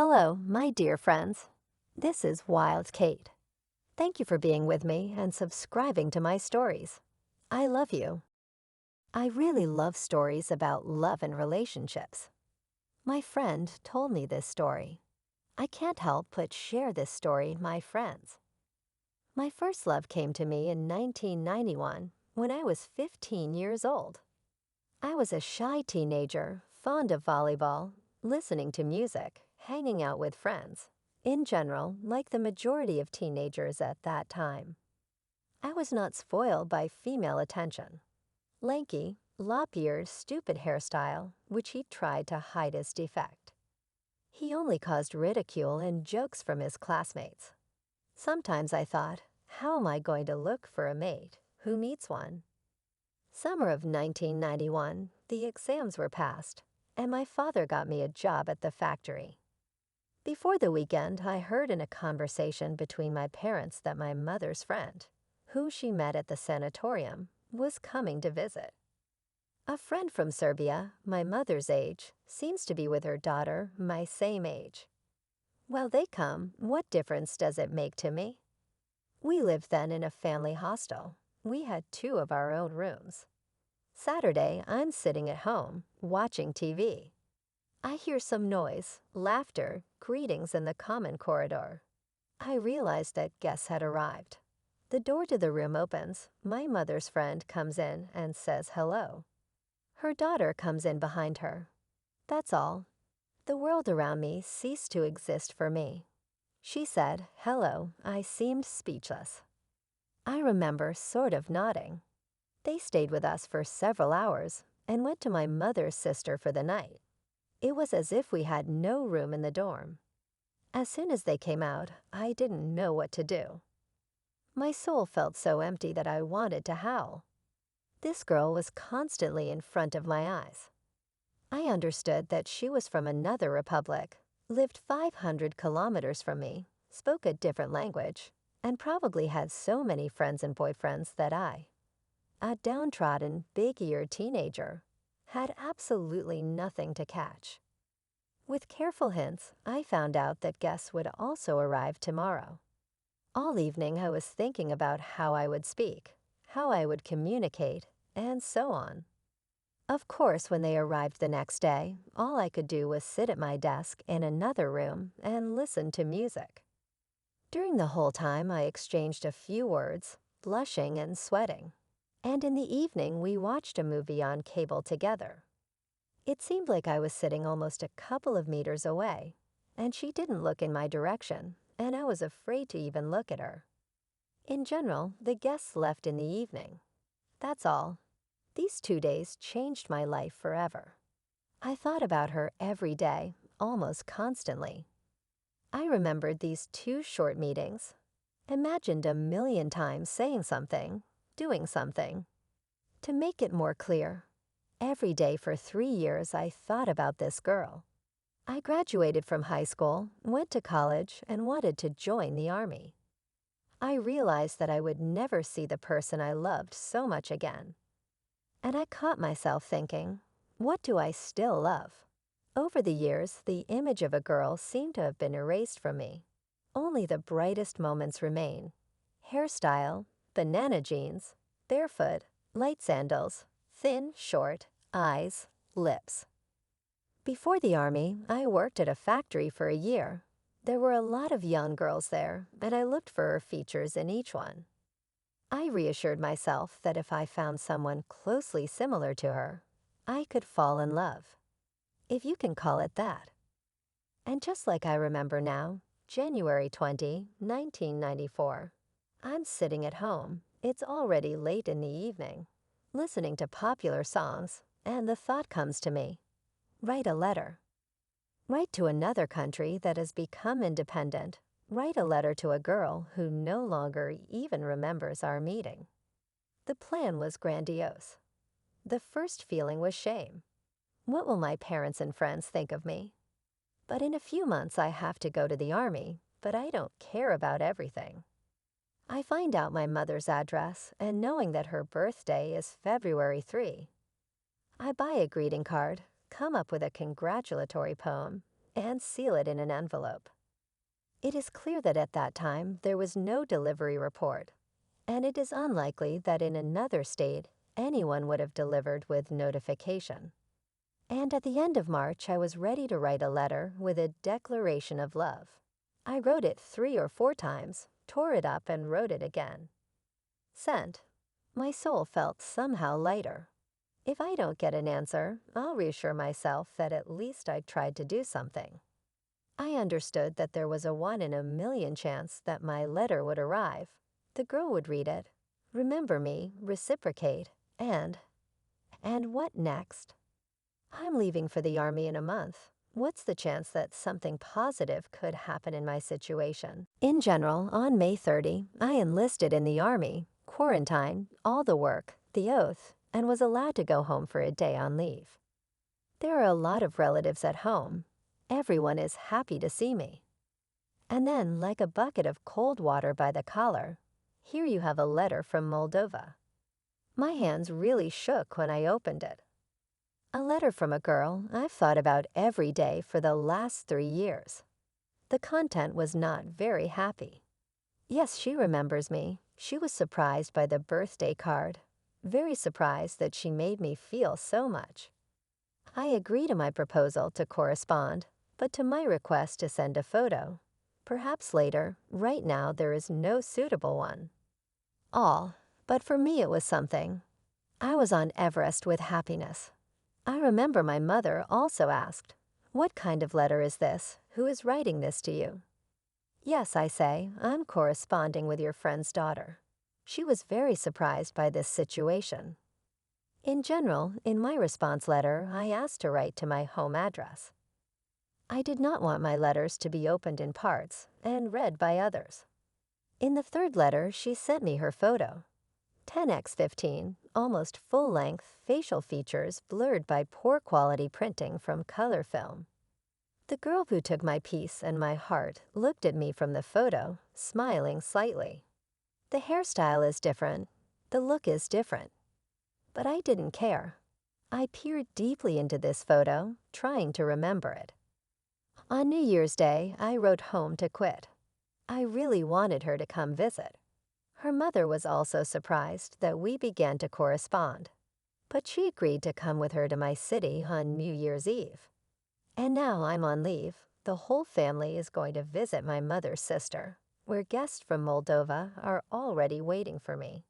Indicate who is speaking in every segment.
Speaker 1: Hello, my dear friends. This is Wild Kate. Thank you for being with me and subscribing to my stories. I love you. I really love stories about love and relationships. My friend told me this story. I can't help but share this story with my friends. My first love came to me in 1991 when I was 15 years old. I was a shy teenager, fond of volleyball, listening to music, hanging out with friends. In general, like the majority of teenagers at that time. I was not spoiled by female attention. Lanky, lop-eared, stupid hairstyle, which he tried to hide his defect. He only caused ridicule and jokes from his classmates. Sometimes I thought, how am I going to look for a mate? Who needs one? Summer of 1991, the exams were passed, and my father got me a job at the factory. Before the weekend, I heard in a conversation between my parents that my mother's friend, who she met at the sanatorium, was coming to visit. A friend from Serbia, my mother's age, seems to be with her daughter, my same age. Well, they come, what difference does it make to me? We lived then in a family hostel. We had 2 of our own rooms. Saturday, I'm sitting at home, watching TV. I hear some noise, laughter, greetings in the common corridor. I realize that guests had arrived. The door to the room opens. My mother's friend comes in and says hello. Her daughter comes in behind her. That's all. The world around me ceased to exist for me. She said hello. I seemed speechless. I remember sort of nodding. They stayed with us for several hours and went to my mother's sister for the night. It was as if we had no room in the dorm. As soon as they came out, I didn't know what to do. My soul felt so empty that I wanted to howl. This girl was constantly in front of my eyes. I understood that she was from another republic, lived 500 kilometers from me, spoke a different language, and probably had so many friends and boyfriends that I, a downtrodden, big-eared teenager, had absolutely nothing to catch. With careful hints, I found out that guests would also arrive tomorrow. All evening I was thinking about how I would speak, how I would communicate, and so on. Of course, when they arrived the next day, all I could do was sit at my desk in another room and listen to music. During the whole time, I exchanged a few words, blushing and sweating. And in the evening, we watched a movie on cable together. It seemed like I was sitting almost a couple of meters away, and she didn't look in my direction, and I was afraid to even look at her. In general, the guests left in the evening. That's all. These 2 days changed my life forever. I thought about her every day, almost constantly. I remembered these 2 short meetings, imagined a million times saying something, doing something. To make it more clear, every day for 3 years I thought about this girl. I graduated from high school, went to college, and wanted to join the Army. I realized that I would never see the person I loved so much again. And I caught myself thinking, what do I still love? Over the years, the image of a girl seemed to have been erased from me. Only the brightest moments remain. Hairstyle, banana jeans, barefoot, light sandals, thin, short, eyes, lips. Before the Army, I worked at a factory for a year. There were a lot of young girls there, and I looked for her features in each one. I reassured myself that if I found someone closely similar to her, I could fall in love, if you can call it that. And just like I remember now, January 20, 1994, I'm sitting at home. It's already late in the evening, listening to popular songs, and the thought comes to me, write a letter. Write to another country that has become independent. Write a letter to a girl who no longer even remembers our meeting. The plan was grandiose. The first feeling was shame. What will my parents and friends think of me? But in a few months I have to go to the Army, but I don't care about everything. I find out my mother's address, and knowing that her birthday is February 3, I buy a greeting card, come up with a congratulatory poem, and seal it in an envelope. It is clear that at that time there was no delivery report, and it is unlikely that in another state anyone would have delivered with notification. And at the end of March, I was ready to write a letter with a declaration of love. I wrote it 3 or 4 times, tore it up, and wrote it again. Sent. My soul felt somehow lighter. If I don't get an answer, I'll reassure myself that at least I tried to do something. I understood that there was a 1 in a million chance that my letter would arrive. The girl would read it, remember me, reciprocate, and what next? I'm leaving for the army in a month. What's the chance that something positive could happen in my situation? In general, on May 30, I enlisted in the army, quarantine, all the work, the oath, and was allowed to go home for a day on leave. There are a lot of relatives at home. Everyone is happy to see me. And then, like a bucket of cold water by the collar, here you have a letter from Moldova. My hands really shook when I opened it. A letter from a girl I've thought about every day for the last 3 years. The content was not very happy. Yes, she remembers me. She was surprised by the birthday card. Very surprised that she made me feel so much. I agree to my proposal to correspond, but to my request to send a photo. Perhaps later, right now there is no suitable one. All, but for me it was something. I was on Everest with happiness. I remember my mother also asked, "What kind of letter is this? Who is writing this to you?" "Yes," I say, "I'm corresponding with your friend's daughter." She was very surprised by this situation. In general, in my response letter, I asked to write to my home address. I did not want my letters to be opened in parts and read by others. In the 3rd letter, she sent me her photo. 10x15, almost full-length facial features blurred by poor quality printing from color film. The girl who took my piece and my heart looked at me from the photo, smiling slightly. The hairstyle is different. The look is different. But I didn't care. I peered deeply into this photo, trying to remember it. On New Year's Day, I wrote home to quit. I really wanted her to come visit. Her mother was also surprised that we began to correspond, but she agreed to come with her to my city on New Year's Eve. And now I'm on leave. The whole family is going to visit my mother's sister, where guests from Moldova are already waiting for me.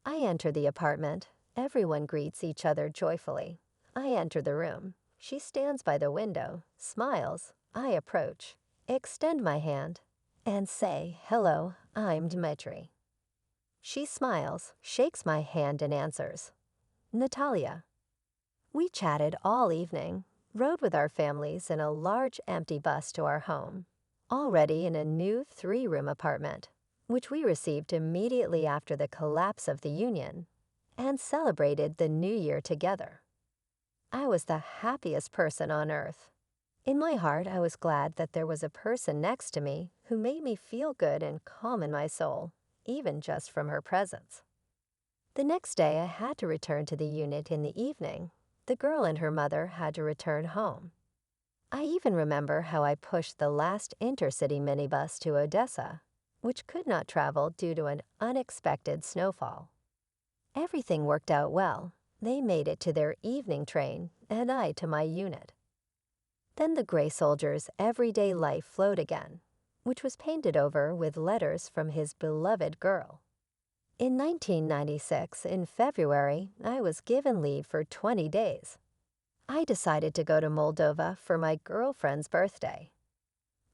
Speaker 1: I enter the apartment. Everyone greets each other joyfully. I enter the room. She stands by the window, smiles. I approach, extend my hand, and say, "Hello, I'm Dmitri." She smiles, shakes my hand, and answers, "Natalia." We chatted all evening, rode with our families in a large empty bus to our home, already in a new 3-room apartment, which we received immediately after the collapse of the Union, and celebrated the New Year together. I was the happiest person on earth. In my heart, I was glad that there was a person next to me who made me feel good and calm in my soul, even just from her presence. The next day, I had to return to the unit in the evening. The girl and her mother had to return home. I even remember how I pushed the last intercity minibus to Odessa, which could not travel due to an unexpected snowfall. Everything worked out well. They made it to their evening train, and I to my unit. Then the gray soldier's everyday life flowed again, which was painted over with letters from his beloved girl. In 1996, in February, I was given leave for 20 days. I decided to go to Moldova for my girlfriend's birthday.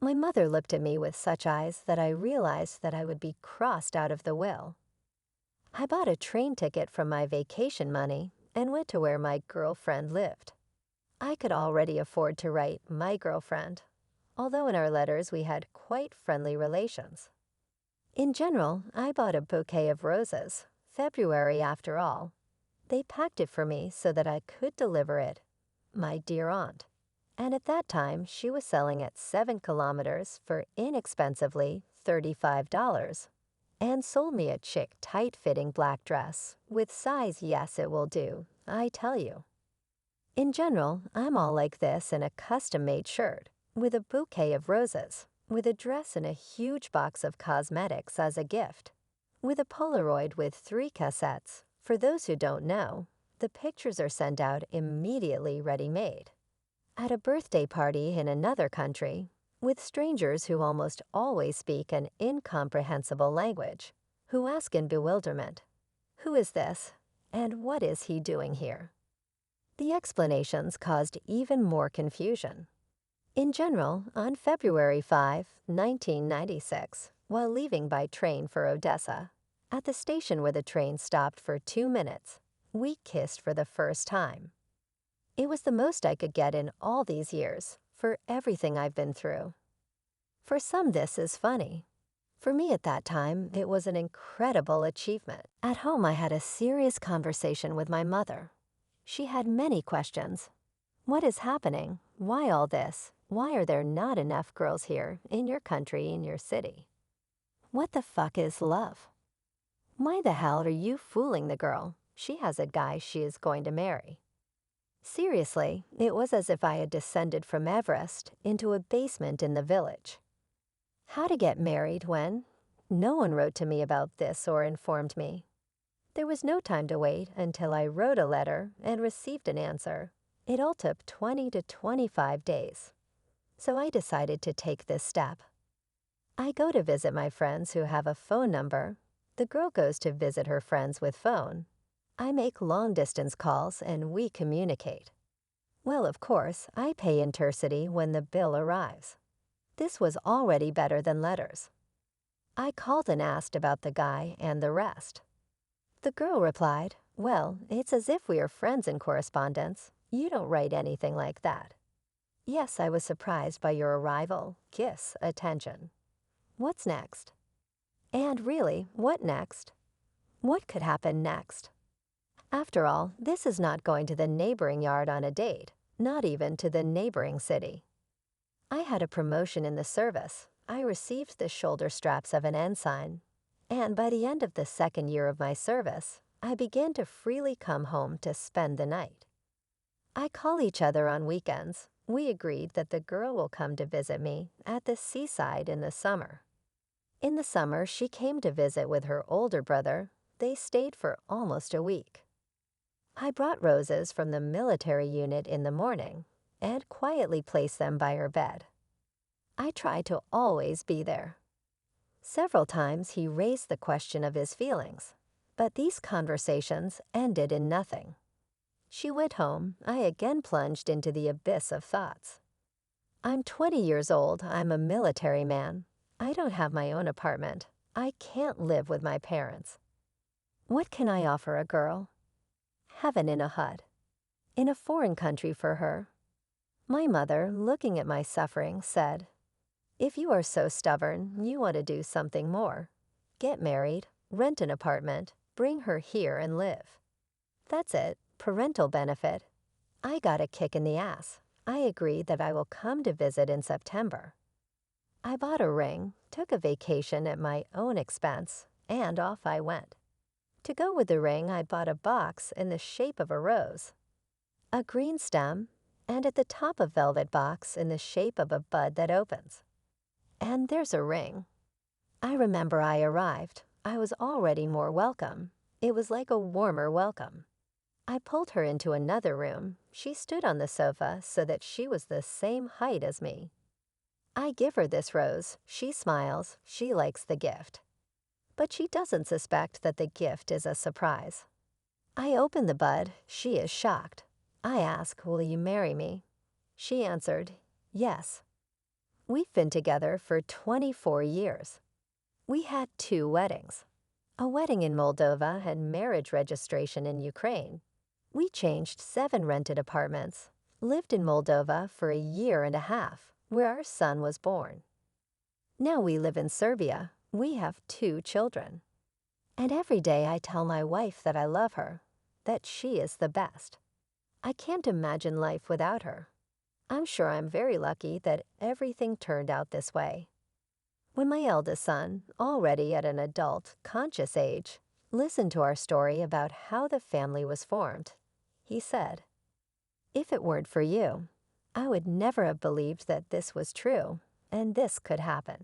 Speaker 1: My mother looked at me with such eyes that I realized that I would be crossed out of the will. I bought a train ticket from my vacation money and went to where my girlfriend lived. I could already afford to write my girlfriend, although in our letters we had quite friendly relations. In general, I bought a bouquet of roses, February after all. They packed it for me so that I could deliver it, my dear aunt. And at that time, she was selling at 7 kilometers for inexpensively $35. And sold me a chic, tight-fitting black dress with size yes it will do, I tell you. In general, I'm all like this in a custom-made shirt, with a bouquet of roses, with a dress and a huge box of cosmetics as a gift, with a Polaroid with 3 cassettes. For those who don't know, the pictures are sent out immediately ready-made. At a birthday party in another country, with strangers who almost always speak an incomprehensible language, who ask in bewilderment, "Who is this? And what is he doing here?" The explanations caused even more confusion. In general, on February 5, 1996, while leaving by train for Odessa, at the station where the train stopped for 2 minutes, we kissed for the first time. It was the most I could get in all these years, for everything I've been through. For some, this is funny. For me at that time, it was an incredible achievement. At home, I had a serious conversation with my mother. She had many questions. What is happening? Why all this? Why are there not enough girls here, in your country, in your city? What the fuck is love? Why the hell are you fooling the girl? She has a guy she is going to marry. Seriously, it was as if I had descended from Everest into a basement in the village. How to get married when? No one wrote to me about this or informed me. There was no time to wait until I wrote a letter and received an answer. It all took 20 to 25 days. So I decided to take this step. I go to visit my friends who have a phone number. The girl goes to visit her friends with phone. I make long-distance calls and we communicate. Well, of course, I pay Intercity when the bill arrives. This was already better than letters. I called and asked about the guy and the rest. The girl replied, "Well, it's as if we are friends in correspondence. You don't write anything like that." Yes, I was surprised by your arrival, kiss, attention. What's next? And really, what next? What could happen next? After all, this is not going to the neighboring yard on a date, not even to the neighboring city. I had a promotion in the service. I received the shoulder straps of an ensign. And by the end of the 2nd year of my service, I began to freely come home to spend the night. I call each other on weekends. We agreed that the girl will come to visit me at the seaside in the summer. In the summer, she came to visit with her older brother. They stayed for almost a week. I brought roses from the military unit in the morning and quietly placed them by her bed. I tried to always be there. Several times he raised the question of his feelings, but these conversations ended in nothing. She went home. I again plunged into the abyss of thoughts. I'm 20 years old. I'm a military man. I don't have my own apartment. I can't live with my parents. What can I offer a girl? Heaven in a hut. In a foreign country for her. My mother, looking at my suffering, said, "If you are so stubborn, you want to do something more. Get married, rent an apartment, bring her here and live." That's it, parental benefit. I got a kick in the ass. I agreed that I will come to visit in September. I bought a ring, took a vacation at my own expense, and off I went. To go with the ring, I bought a box in the shape of a rose, a green stem, and at the top a velvet box in the shape of a bud that opens. And there's a ring. I remember I arrived. I was already more welcome. It was like a warmer welcome. I pulled her into another room. She stood on the sofa so that she was the same height as me. I give her this rose. She smiles. She likes the gift. But she doesn't suspect that the gift is a surprise. I open the bud. She is shocked. I ask, "Will you marry me?" She answered, "Yes." We've been together for 24 years. We had 2 weddings. A wedding in Moldova and marriage registration in Ukraine. We changed 7 rented apartments, lived in Moldova for a year and a half, where our son was born. Now we live in Serbia. We have 2 children. And every day I tell my wife that I love her, that she is the best. I can't imagine life without her. I'm sure I'm very lucky that everything turned out this way. When my eldest son, already at an adult, conscious age, listened to our story about how the family was formed, he said, "If it weren't for you, I would never have believed that this was true, and this could happen.